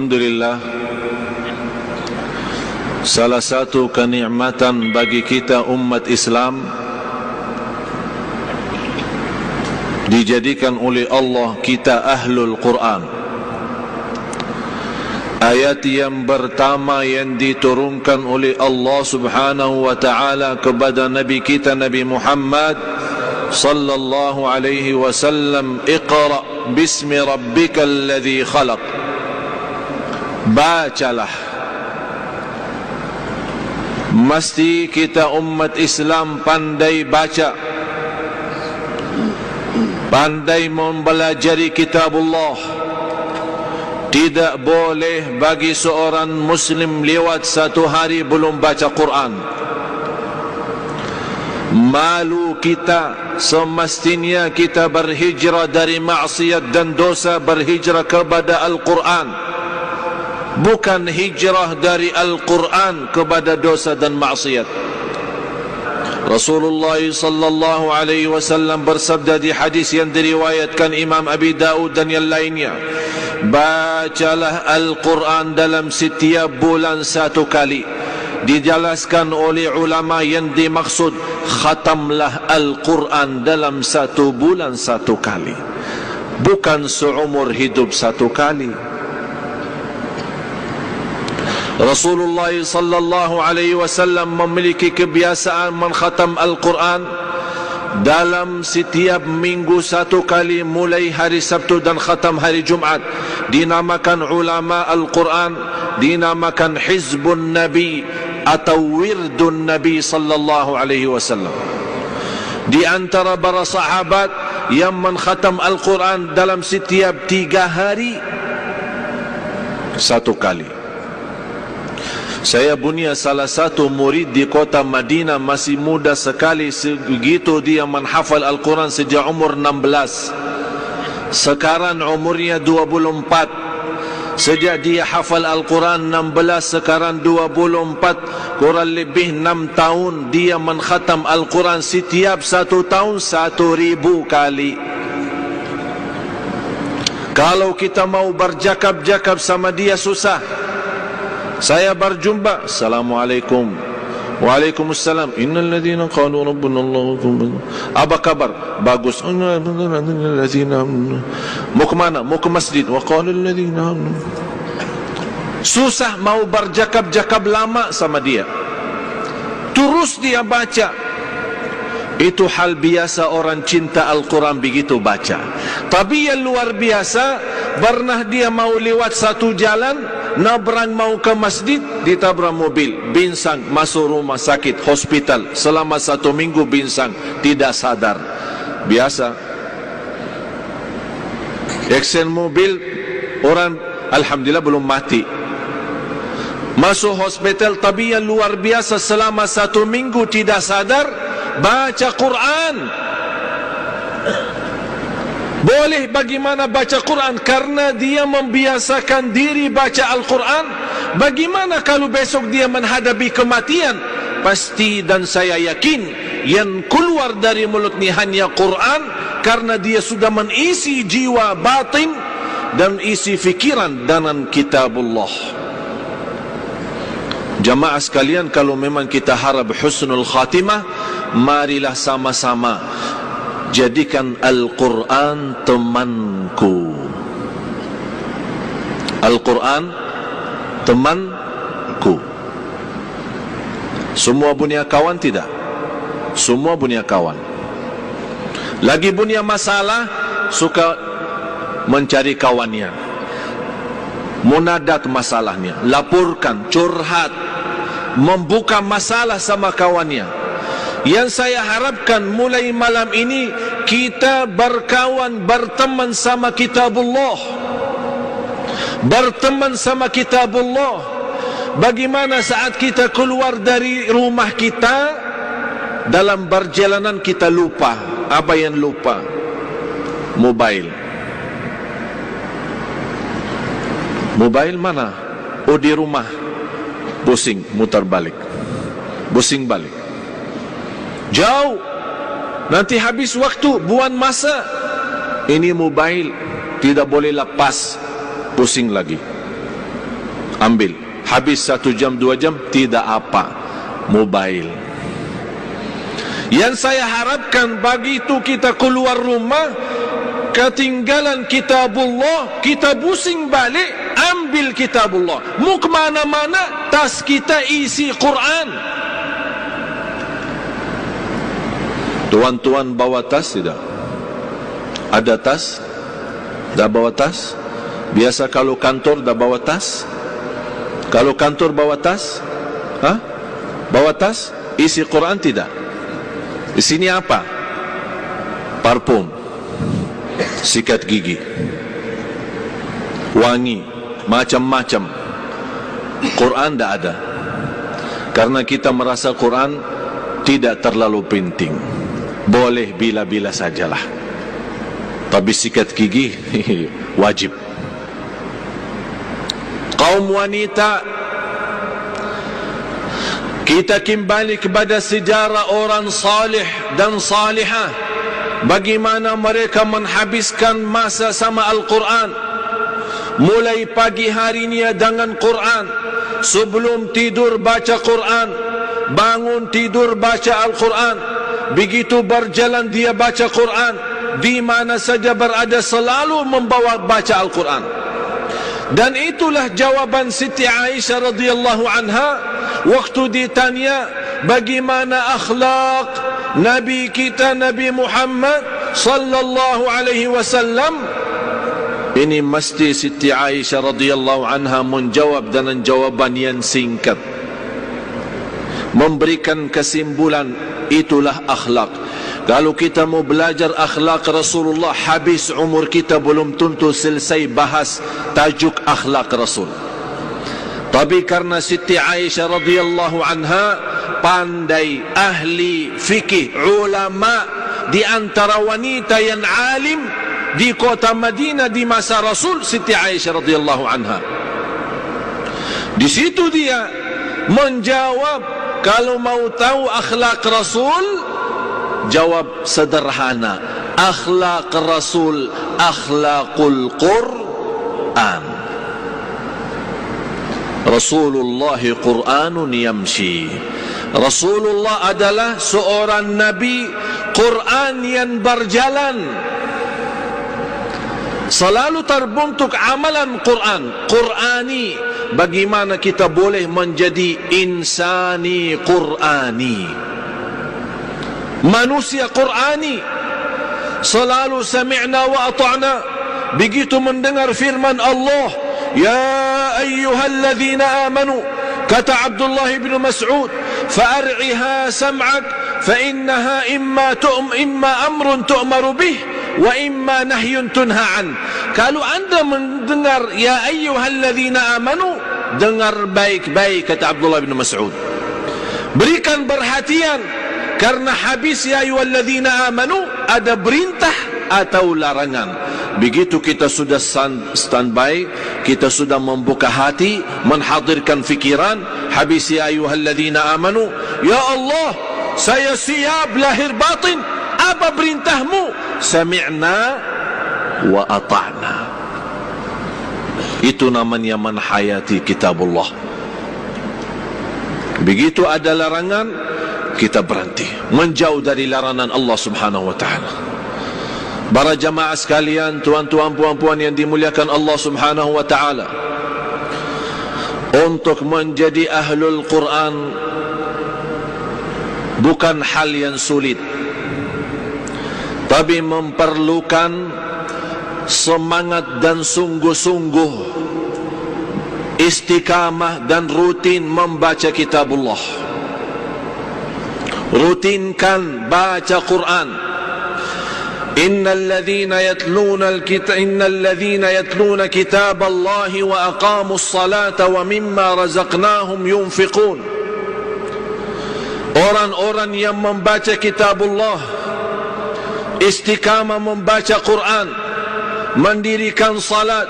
Alhamdulillah, salah satu kenikmatan bagi kita umat Islam dijadikan oleh Allah kita ahlul Quran. Ayat yang pertama yang diturunkan oleh Allah Subhanahu wa taala kepada nabi kita Nabi Muhammad sallallahu alaihi wasallam, Iqra bismi rabbikal ladzi khalaq. Bacalah. Mesti kita umat Islam pandai baca, pandai mempelajari kitabullah. Tidak boleh bagi seorang muslim lewat satu hari belum baca Quran. Malu kita, semestinya kita berhijrah dari maksiat dan dosa, berhijrah kepada Al-Quran, bukan hijrah dari Al-Quran kepada dosa dan maksiat. Rasulullah sallallahu alaihi wasallam bersabda di hadis yang diriwayatkan Imam Abi Daud dan yang lainnya, bacalah Al-Quran dalam setiap bulan satu kali. Dijelaskan oleh ulama yang dimaksud, khatamlah Al-Quran dalam satu bulan satu kali, bukan seumur hidup satu kali. Rasulullah sallallahu alaihi wasallam memiliki kebiasaan mengkhatam Al-Quran dalam setiap minggu satu kali, mulai hari Sabtu dan khatam hari Jumat. Dinamakan ulama Al-Quran, dinamakan Hizbun Nabi atau Wirdun Nabi sallallahu alaihi wasallam. Di antara para sahabat yang mengkhatam Al-Quran dalam setiap 3 hari satu kali. Saya punya salah satu murid di kota Madinah, masih muda sekali, segitu dia menghafal Al-Quran sejak umur 16. Sekarang umurnya 24. Sejak dia hafal Al-Quran 16, sekarang 24, kurang lebih 6 tahun dia mengkhatam Al-Quran. Setiap 1 tahun 1000 kali. Kalau kita mau berjakab-jakab sama dia susah. Saya berjumpa, Assalamualaikum. Waalaikumsalam. Innal ladzina qalu rabbuna Allah. Apa kabar? Bagus. Mau ke mana? Mau ke masjid. Wa qala alladzina. Susah mau berjakab-jakab lama sama dia. Terus dia baca. Itu hal biasa orang cinta Al-Quran begitu baca. Tapi yang luar biasa, pernah dia mau lewat satu jalan, nabrang mau ke masjid, ditabrak mobil, binsang, masuk rumah sakit, hospital, selama 1 minggu binsang, tidak sadar. Biasa. Aksen mobil, orang alhamdulillah belum mati, masuk hospital. Tapi yang luar biasa, selama 1 minggu tidak sadar, baca Quran. Boleh bagaimana baca Quran? Karena dia membiasakan diri baca Al-Quran. Bagaimana kalau besok dia menghadapi kematian? Pasti dan saya yakin yang keluar dari mulutnya hanya Quran, karena dia sudah mengisi jiwa batin dan isi fikiran dengan kitabullah. Jamaah sekalian, kalau memang kita harap husnul khatimah, marilah sama-sama jadikan Al-Quran temanku. Al-Quran temanku. Semua punya kawan tidak? Semua punya kawan. Lagi punya masalah, suka mencari kawannya, munadat masalahnya, laporkan, curhat, membuka masalah sama kawannya. Yang saya harapkan mulai malam ini kita berkawan, berteman sama kitabullah, berteman sama kitabullah. Bagaimana saat kita keluar dari rumah kita, dalam perjalanan kita lupa. Apa yang lupa? Mobile. Mobile mana? Oh, di rumah. Pusing, mutar balik, pusing balik, jauh, nanti habis waktu, buang masa. Ini mobile tidak boleh lepas, pusing lagi. ambil. Habis 1 jam 2 jam, tidak apa, mobile. Yang saya harapkan begitu kita keluar rumah, ketinggalan kitabullah, kita pusing balik, ambil kitabullah. Mau ke mana-mana, tas kita isi Quran. Tuan-tuan bawa tas tidak? Ada tas? Dah bawa tas? Biasa kalau kantor dah bawa tas? Kalau kantor bawa tas? Bawa tas? Isi Quran tidak? Di sini apa? Parfum, sikat gigi, wangi, macam-macam. Quran tidak ada. Karena kita merasa Quran tidak terlalu penting. Boleh bila-bila sajalah. Tapi sikat gigi wajib. Kaum wanita, kita kembali kepada sejarah orang salih dan salihah. Bagaimana mereka menghabiskan masa sama Al-Quran. Mulai pagi harinya dengan Quran, sebelum tidur baca Quran, bangun tidur baca Al-Quran. Begitu berjalan dia baca Quran, di mana saja berada selalu membawa baca Al-Quran. Dan itulah jawaban Siti Aisyah radhiyallahu anha waktu ditanya bagaimana akhlak Nabi kita Nabi Muhammad sallallahu alaihi wasallam. Ini mesti Siti Aisyah radhiyallahu anha menjawab dengan jawaban yang singkat, memberikan kesimpulan, itulah akhlak. Kalau kita mau belajar akhlak Rasulullah, habis umur kita belum tentu selesai bahas tajuk akhlak Rasul. Tapi karena Siti Aisyah radhiyallahu anha pandai, ahli fikih, ulama, di antara wanita yang alim di kota Madinah di masa Rasul, Siti Aisyah radhiyallahu anha. Di situ dia menjawab, kalau mau tahu akhlak Rasul, jawab sederhana, akhlak Rasul akhlakul Quran. Rasulullah Quranun yamshi. Rasulullah adalah seorang Nabi Quran yang berjalan. Selalu terbentuk amalan Quran, Qurani. Bagaimana kita boleh menjadi insani Qurani, manusia Qurani? Selalu sami'na wa ata'na. Begitu mendengar firman Allah, ya ayyuhalladzina amanu, kata Abdullah bin Mas'ud, fa'ar'iha sam'ak fa innaha imma amrun tu'maru bih wa imma nahyun tunha an. Kalau anda mendengar ya ayyuhalladzina amanu, dengar baik-baik, kata Abdullah bin Mas'ud. Berikan perhatian, karena habis ya ayyuhalladzina amanu ada perintah atau larangan. Begitu kita sudah standby, kita sudah membuka hati, menghadirkan fikiran, habis ya ayyuhalladzina amanu, ya Allah, saya siap lahir batin, apa perintahmu? Sami'na wa ata'na. Itu namanya menhayati kitabullah. Begitu ada larangan, kita berhenti, menjauh dari larangan Allah subhanahu wa ta'ala. Para jamaah sekalian, tuan-tuan, puan-puan yang dimuliakan Allah subhanahu wa ta'ala, untuk menjadi ahlul Quran bukan hal yang sulit, tapi memerlukan semangat dan sungguh-sungguh, istiqamah dan rutin membaca kitabullah. Rutinkan baca Quran. Innal ladzina yatluna kitaballahi wa aqamus salata wa mimma razaqnahum yunfiqun. Orang-orang yang membaca kitabullah, istiqamah membaca Quran, mendirikan salat,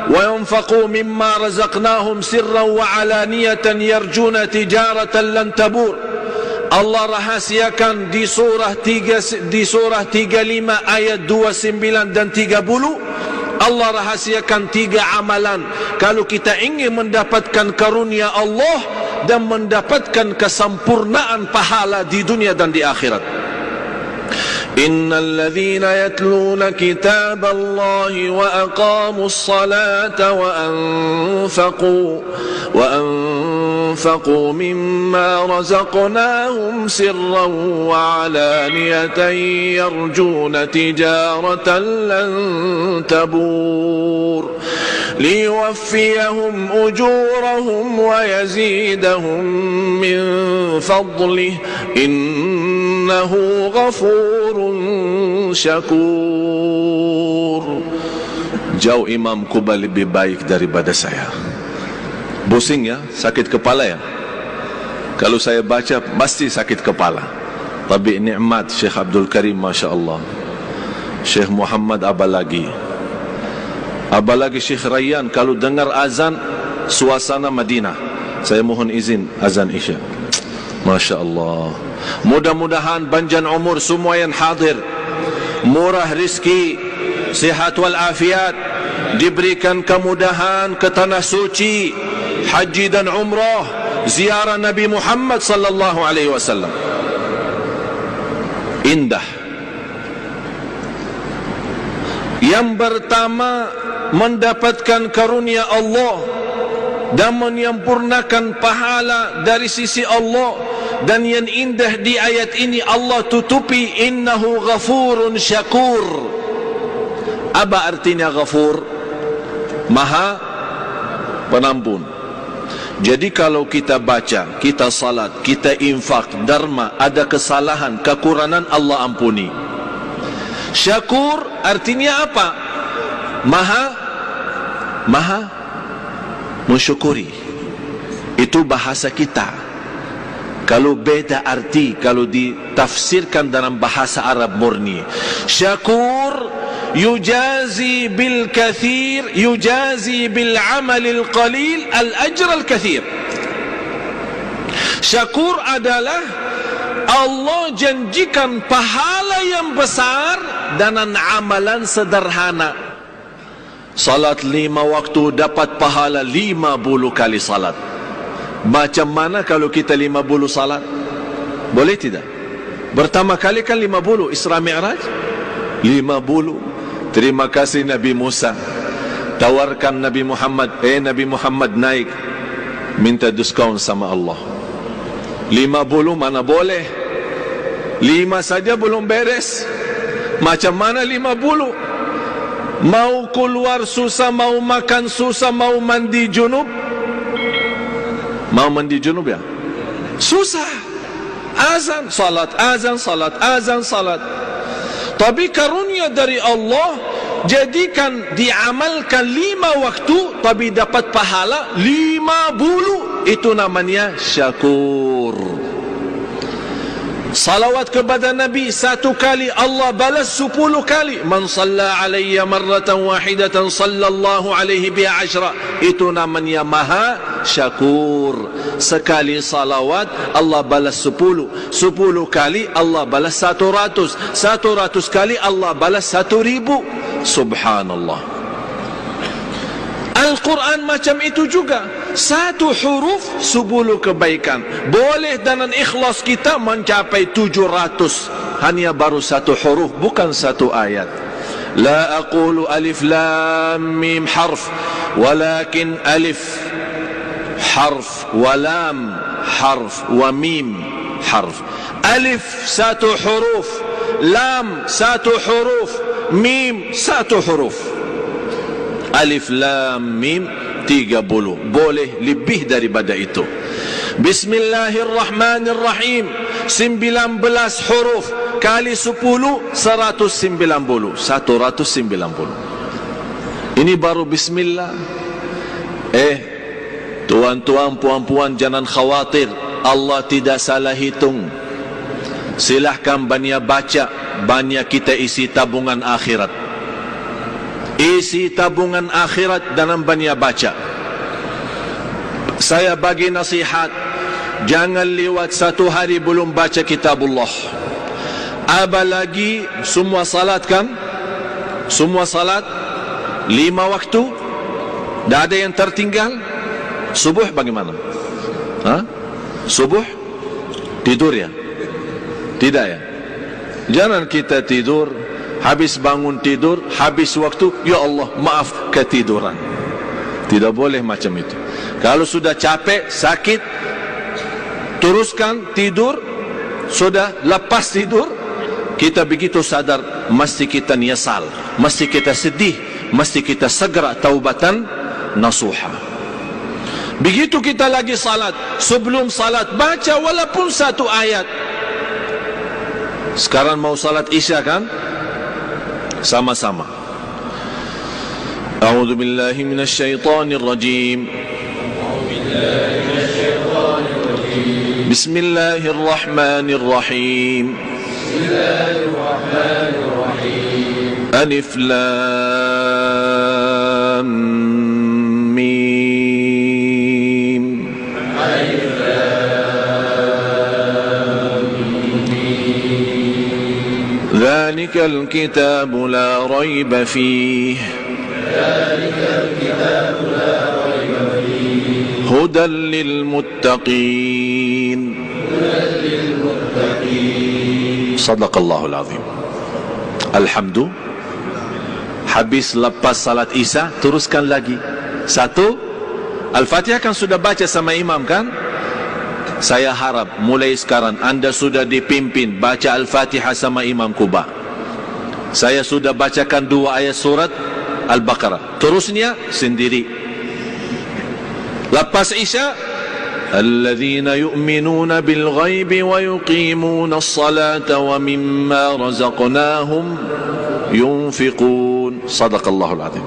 wa yunfaqu mimma razaqnahum sirran wa alaniyatan yarjuna tijaratan lan tabur. Allah rahasiakan di surah 35 ayat 29 dan 30. Allah rahasiakan 3 amalan kalau kita ingin mendapatkan karunia Allah dan mendapatkan kesempurnaan pahala di dunia dan di akhirat. Innal ladzina yatluna kitaballahi wa aqamus salata wa anfaqu mimma razaqnahum sirran wa alaniyatan yarjuna tijaratan lan tabur liyuwaffiyahum ujurahum wa yazidahum min fadlih innahu ghafurun syakur. Jauh Imam Kuba lebih baik daripada saya. Pusing ya, sakit kepala ya. Kalau saya baca pasti sakit kepala. Tapi nikmat Syekh Abdul Karim, Masya Allah. Syekh Muhammad Abalagi Syekh Rayyan, kalau dengar azan suasana Madinah. Saya mohon izin azan Isya. Masya Allah. Mudah-mudahan panjang umur semua yang hadir, murah rizki, sihat wal afiat, diberikan kemudahan ke tanah suci, haji dan umrah, ziarah Nabi Muhammad sallallahu alaihi wasallam. Indah. Yang pertama, mendapatkan karunia Allah dan menyempurnakan pahala dari sisi Allah. Dan yang indah di ayat ini Allah tutupi innahu ghafurun syakur. Apa artinya ghafur? Maha penampun. Jadi kalau kita baca, kita salat, kita infak, dharma, ada kesalahan, kekurangan, Allah ampuni. Syakur artinya apa? Maha mensyukuri. Itu bahasa kita. Kalau beda arti kalau ditafsirkan dalam bahasa Arab murni. Syakur yujazi bil kathir, yujazi bil amalil qalil al ajr al kathir. Syakur adalah Allah janjikan pahala yang besar dengan amalan sederhana. Salat 5 waktu dapat pahala 50 kali salat. Macam mana kalau kita 50 salat? Boleh tidak? Pertama kali kan 50 Isra Mi'raj 50. Terima kasih Nabi Musa tawarkan Nabi Muhammad, Nabi Muhammad naik, minta diskaun sama Allah. 50 mana boleh, 5 saja belum beres. Macam mana 50? Mau keluar susah, mau makan susah, mau mandi junub. Mau mandi junub ya? Susah. Azan, salat, azan, salat, azan, salat. Tapi karunia dari Allah jadikan diamalkan 5 waktu tapi dapat pahala 50. Itu namanya syakur. Salawat kepada Nabi 1 kali Allah balas 10 kali. Man salla alayya marratan wahidatan sallallahu alaihi biha 10. Itu namanya maha syakur. Sekali salawat Allah balas 10. 10 kali Allah balas 100. 100 kali Allah balas 1000. Subhanallah. Al-Quran macam itu juga. 1 huruf 10 kebaikan. Boleh dengan ikhlas kita mencapai 700. Hanya baru 1 huruf, bukan 1 ayat. La aqulu alif lam mim harf, walakin alif harf, wa lam harf, wa mim harf. Alif 1 huruf, lam 1 huruf, mim 1 huruf. Alif lam mim 30. Boleh lebih daripada itu. Bismillahirrahmanirrahim 19 huruf kali 10 190. 190. Ini baru bismillah. Tuan-tuan, puan-puan, jangan khawatir, Allah tidak salah hitung. Silahkan banyak baca, banyak kita isi tabungan akhirat. Isi tabungan akhirat dalam banyak baca. Saya bagi nasihat, jangan lewat 1 hari belum baca kitabullah. Apalagi semua salat kan? Semua salat 5 waktu, dah ada yang tertinggal. Subuh bagaimana? Subuh tidur ya? Tidak ya? Jangan kita tidur, habis bangun tidur, habis waktu, ya Allah maaf ketiduran. Tidak boleh macam itu. Kalau sudah capek, sakit, teruskan tidur. Sudah lepas tidur, kita begitu sadar, mesti kita nyesal, mesti kita sedih, mesti kita segera taubatan nasuha. Begitu kita lagi salat, sebelum salat baca walaupun 1 ayat. Sekarang mau salat isya kan? Sama-sama. A'udzu billahi minasy syaithanir rajim. Bismillahirrahmanirrahim. Alif Lam Mim. ذلك الكتاب لا ريب فيه هدى للمتقين صدق الله العظيم. Alhamdulillah. Habis lepas salat isya, teruskan lagi. 1, Al-Fatihah kan sudah baca sama imam kan? Saya harap mulai sekarang anda sudah dipimpin baca Al-Fatihah sama Imam Kuba. Saya sudah bacakan 2 ayat surat Al-Baqarah. Terusnya sendiri. Lepas isya, alladzina yu'minuna bil ghaibi wa yuqimuna as-salata wa mimma razaqnahum yunfiqun. Sadaqallahul azim.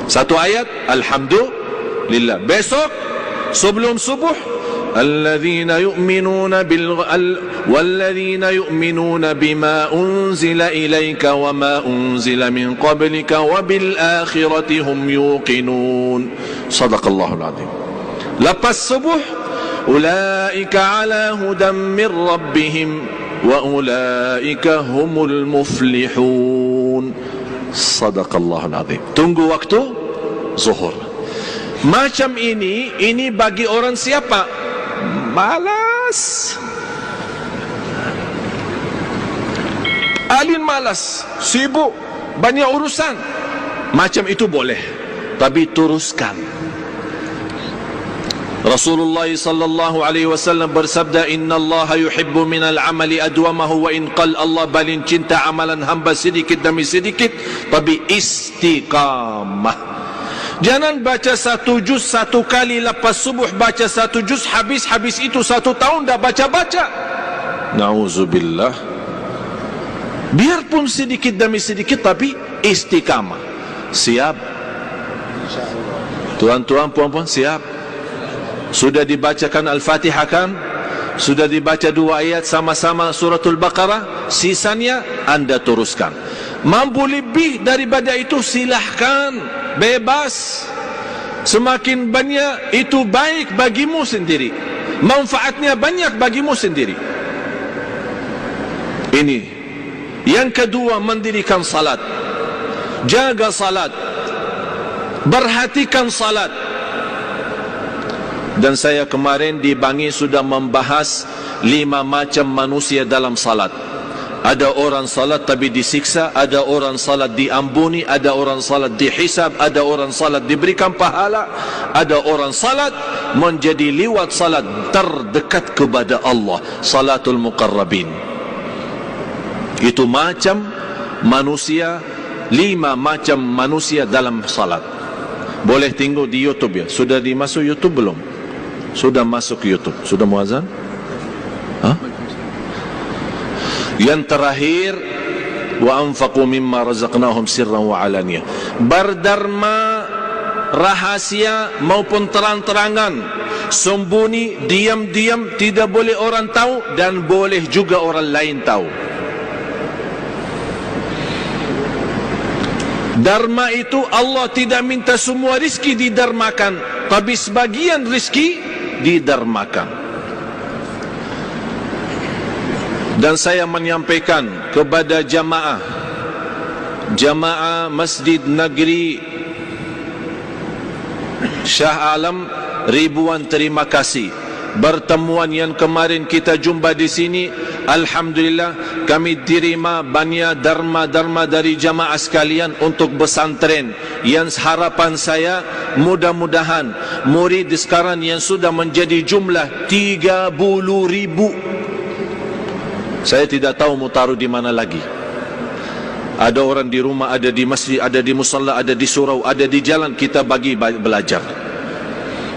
1 ayat alhamdulillah. Besok sebelum subuh, الذين يؤمنون والذين يؤمنون بما أنزل إليك وما أنزل من قبلك وبالآخرة هم يوقنون. صدق الله العظيم. Lepas subuh, أولئك على هدى من ربهم وأولئك هم المفلحون. صدق الله العظيم. Tunggu waktu zuhur. Macam ini bagi orang siapa? Malas. Alin malas, sibuk, banyak urusan. Macam itu boleh, tapi teruskan. Rasulullah sallallahu alaihi wasallam bersabda, innallaha yuhibbu minal amali adwamahu wa in qal. Allah paling cinta amalan hamba sedikit demi sedikit, tapi istiqamah. Jangan baca 1 juz 1 kali, lepas subuh baca 1 juz, habis itu 1 tahun dah baca-baca. Na'udzubillah. Biarpun sedikit demi sedikit, tapi istiqamah. Siap? Tuan-tuan, puan-puan, siap? Sudah dibacakan Al-Fatihah kan? Sudah dibaca 2 ayat sama-sama suratul Baqarah? Sisanya anda teruskan. Mampu lebih daripada itu silahkan, bebas. Semakin banyak itu baik bagimu sendiri, manfaatnya banyak bagimu sendiri. Ini yang kedua, mendirikan salat, jaga salat, perhatikan salat. Dan saya kemarin di Bangi sudah membahas 5 macam manusia dalam salat. Ada orang salat tapi disiksa, ada orang salat diampuni, ada orang salat dihisab, ada orang salat diberikan pahala, ada orang salat menjadi liwat salat terdekat kepada Allah, salatul muqarrabin. Itu macam manusia, 5 macam manusia dalam salat. Boleh tengok di YouTube ya. Sudah dimasuk YouTube belum? Sudah masuk YouTube. Sudah muazan? Yang terakhir, wa anfaqu mimma razaqnahum sirran wa alaniyah. Berderma rahasia maupun terang-terangan, sembunyi, diam-diam, tidak boleh orang tahu dan boleh juga orang lain tahu. Dharma itu Allah tidak minta semua rizki didermakan, tapi sebagian rizki didermakan. Dan saya menyampaikan kepada jamaah Jamaah Masjid Negeri Shah Alam, ribuan terima kasih. Pertemuan yang kemarin kita jumpa di sini, alhamdulillah kami terima banyak dharma dari jamaah sekalian untuk pesantren. Yang harapan saya mudah-mudahan murid sekarang yang sudah menjadi jumlah 30.000. Saya tidak tahu mau taruh di mana lagi. Ada orang di rumah, ada di masjid, ada di musalla, ada di surau, ada di jalan. Kita bagi belajar.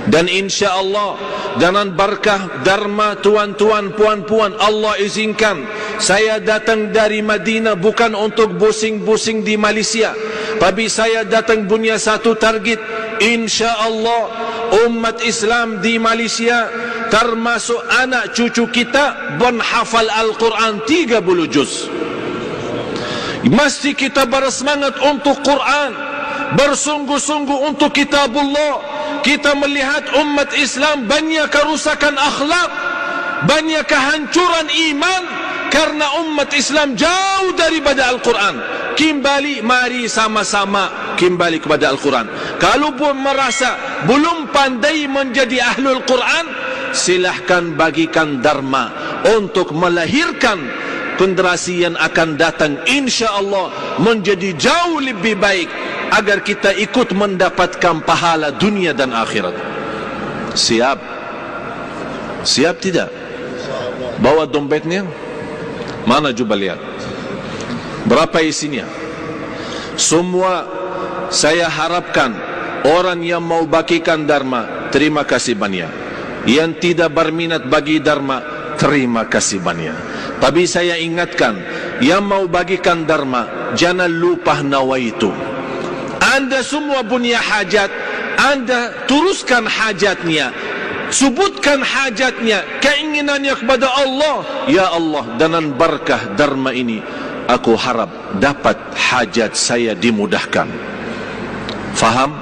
Dan insya Allah dengan berkah dharma tuan-tuan, puan-puan, Allah izinkan saya datang dari Madinah bukan untuk pusing-pusing di Malaysia, tapi saya datang punya satu target. Insya Allah umat Islam di Malaysia termasuk anak cucu kita menghafal Al-Quran 30 juz. Mesti kita bersemangat untuk Quran, bersungguh-sungguh untuk kitabullah. Kita melihat umat Islam banyak kerusakan akhlak, banyak kehancuran iman karena umat Islam jauh daripada Al-Quran. Kembali, mari sama-sama kembali kepada Al-Quran. Kalau pun merasa belum pandai menjadi ahlul Quran, silahkan bagikan dharma untuk melahirkan generasi yang akan datang, insya Allah menjadi jauh lebih baik, agar kita ikut mendapatkan pahala dunia dan akhirat. Siap? Siap tidak? Bawa dompetnya. Mana coba lihat berapa isinya. Semua saya harapkan orang yang mau bagikan dharma, terima kasih banyak. Yang tidak berminat bagi dharma, terima kasih banyak. Tapi saya ingatkan, yang mau bagikan dharma, jangan lupa nawaitu. Anda semua punya hajat, Anda teruskan hajatnya, sebutkan hajatnya, keinginannya kepada Allah. Ya Allah, dengan berkah dharma ini, aku harap dapat hajat saya dimudahkan. Faham?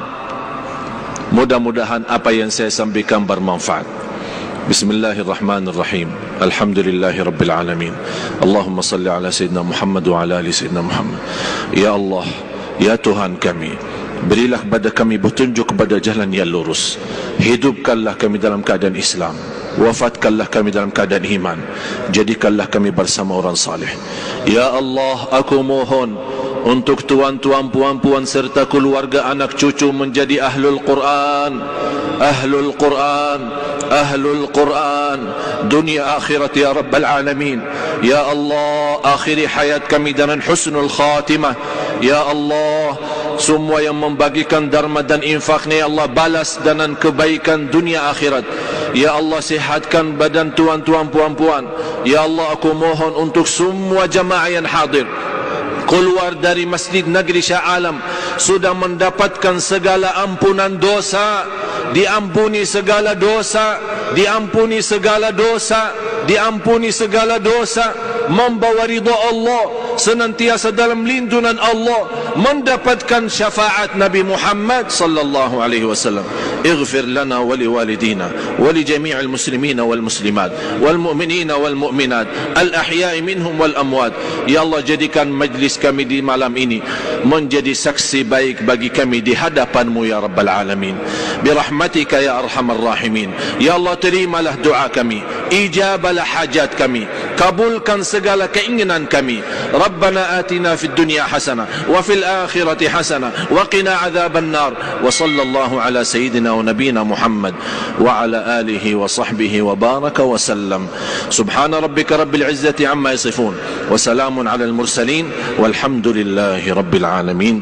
Mudah-mudahan apa yang saya sampaikan bermanfaat. Bismillahirrahmanirrahim. Alhamdulillahi Rabbil Alamin. Allahumma salli ala Sayyidina Muhammad wa ala ali Sayyidina Muhammad. Ya Allah, ya Tuhan kami, berilah kepada kami petunjuk kepada jalan yang lurus. Hidupkanlah kami dalam keadaan Islam, wafatkanlah kami dalam keadaan iman, jadikanlah kami bersama orang saleh. Ya Allah, aku mohon untuk tuan-tuan, puan-puan serta keluarga anak cucu menjadi ahlul Quran, ahlul Quran, ahlul Quran, dunia akhirat ya Rabbal Alamin. Ya Allah, akhiri hayat kami dengan husnul khatimah. Ya Allah, semua yang membagikan dharma dan infaknya, ya Allah, balas dengan kebaikan dunia akhirat. Ya Allah, sihatkan badan tuan-tuan, puan-puan. Ya Allah, aku mohon untuk semua jamaah yang hadir keluar dari Masjid Negeri Shah Alam sudah mendapatkan segala ampunan dosa, diampuni segala dosa, diampuni segala dosa, diampuni segala dosa, membawa ridha Allah, senantiasa dalam lindungan Allah, mendapatkan syafaat Nabi Muhammad sallallahu alaihi wasallam. Ighfir lana wa liwalidina wa li jami'il muslimina wal muslimat wal mu'minina wal mu'minat al ahya'i minhum wal amwat. Ya Allah, jadikan majlis kami di malam ini menjadi saksi baik bagi kami di hadapan-Mu ya Rabbal Alamin. Birahmatika ya Arhamar Rahimin. Ya Allah, terimalah doa kami, ijabalah hajat kami, kabulkan segala keinginan kami. Rabbana atina fid dunya hasanah wa fil akhirati hasanah wa qina adzaban nar. Wa sallallahu ala sayyidina wa nabiyina Muhammad wa ala alihi wa sahbihi wa baraka wa sallam. Subhana rabbika rabbil izzati amma yasifun wa salamun ala al mursalin walhamdulillahi rabbil alamin.